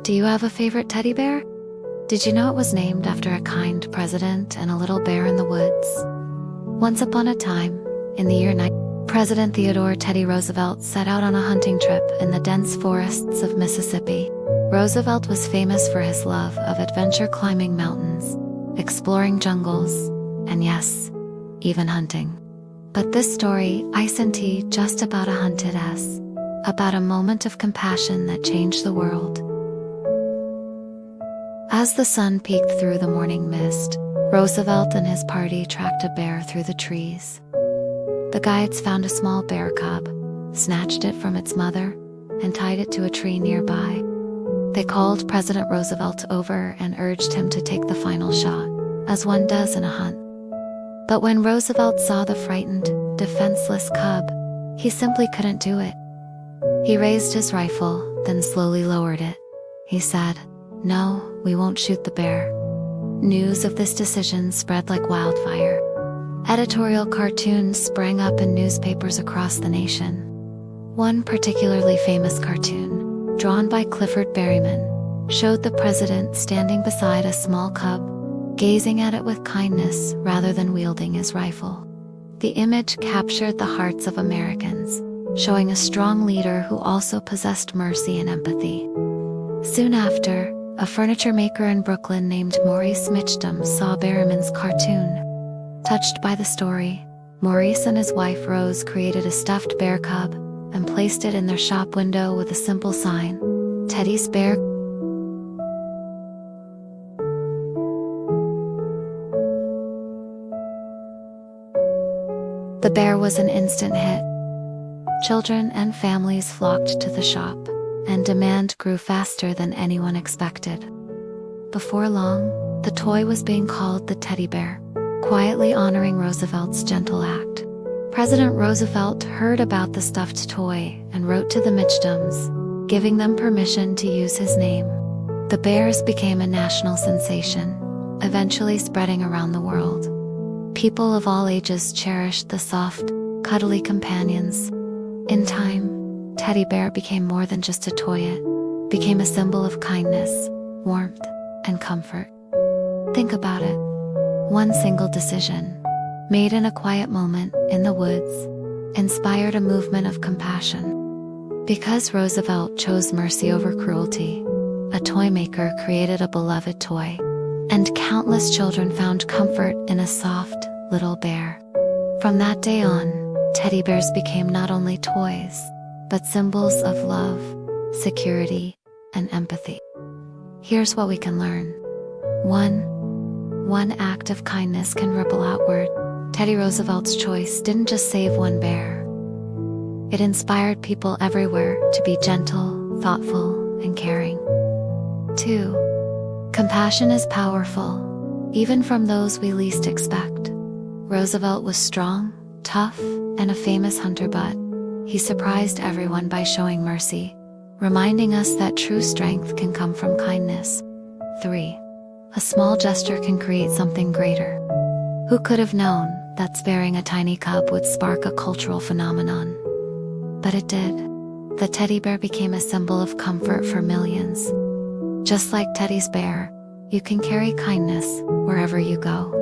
Do you have a favorite teddy bear? Did you know it was named after a kind president and a little bear in the woods? Once upon a time, in the year 9, President Theodore Teddy Roosevelt set out on a hunting trip in the dense forests of Mississippi. Roosevelt was famous for his love of adventure, climbing mountains, exploring jungles, and yes, even hunting. But this story isn't just about a hunted ass, about a moment of compassion that changed the world. As the sun peeked through the morning mist, Roosevelt and his party tracked a bear through the trees. The guides found a small bear cub, snatched it from its mother, and tied it to a tree nearby. They called President Roosevelt over and urged him to take the final shot, as one does in a hunt. But when Roosevelt saw the frightened, defenseless cub, he simply couldn't do it. He raised his rifle, then slowly lowered it. He said, "No, we won't shoot the bear." News of this decision spread like wildfire. Editorial cartoons sprang up in newspapers across the nation. One particularly famous cartoon, drawn by Clifford Berryman, showed the president standing beside a small cub, gazing at it with kindness rather than wielding his rifle. The image captured the hearts of Americans, showing a strong leader who also possessed mercy and empathy. Soon after, a furniture maker in Brooklyn named Maurice Mitchum saw Berryman's cartoon. Touched by the story, Maurice and his wife Rose created a stuffed bear cub and placed it in their shop window with a simple sign, "Teddy's Bear." The bear was an instant hit. Children and families flocked to the shop, and demand grew faster than anyone expected. Before long, the toy was being called the teddy bear, quietly honoring Roosevelt's gentle act. President Roosevelt heard about the stuffed toy and wrote to the Mitchums, giving them permission to use his name. The bears became a national sensation, eventually spreading around the world. People of all ages cherished the soft, cuddly companions. In time, teddy bear became more than just a toy. It became a symbol of kindness, warmth, and comfort. Think about it. One single decision, made in a quiet moment in the woods, inspired a movement of compassion. Because Roosevelt chose mercy over cruelty, a toy maker created a beloved toy, and countless children found comfort in a soft, little bear. From that day on, teddy bears became not only toys, but symbols of love, security, and empathy. Here's what we can learn. 1 act of kindness can ripple outward. Teddy Roosevelt's choice didn't just save one bear. It inspired people everywhere to be gentle, thoughtful, and caring. 2. Compassion is powerful, even from those we least expect. Roosevelt was strong, tough, and a famous hunter, but he surprised everyone by showing mercy, reminding us that true strength can come from kindness. 3. A small gesture can create something greater. Who could have known that sparing a tiny cub would spark a cultural phenomenon? But it did. The teddy bear became a symbol of comfort for millions. Just like Teddy's bear, you can carry kindness wherever you go.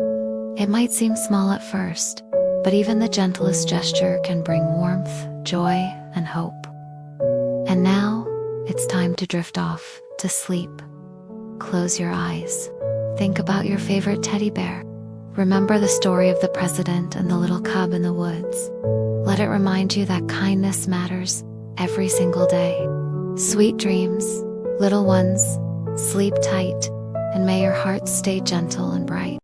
It might seem small at first, but even the gentlest gesture can bring warmth, joy, and hope. And now, it's time to drift off to sleep. Close your eyes. Think about your favorite teddy bear. Remember the story of the president and the little cub in the woods. Let it remind you that kindness matters every single day. Sweet dreams, little ones, sleep tight, and may your heart stay gentle and bright.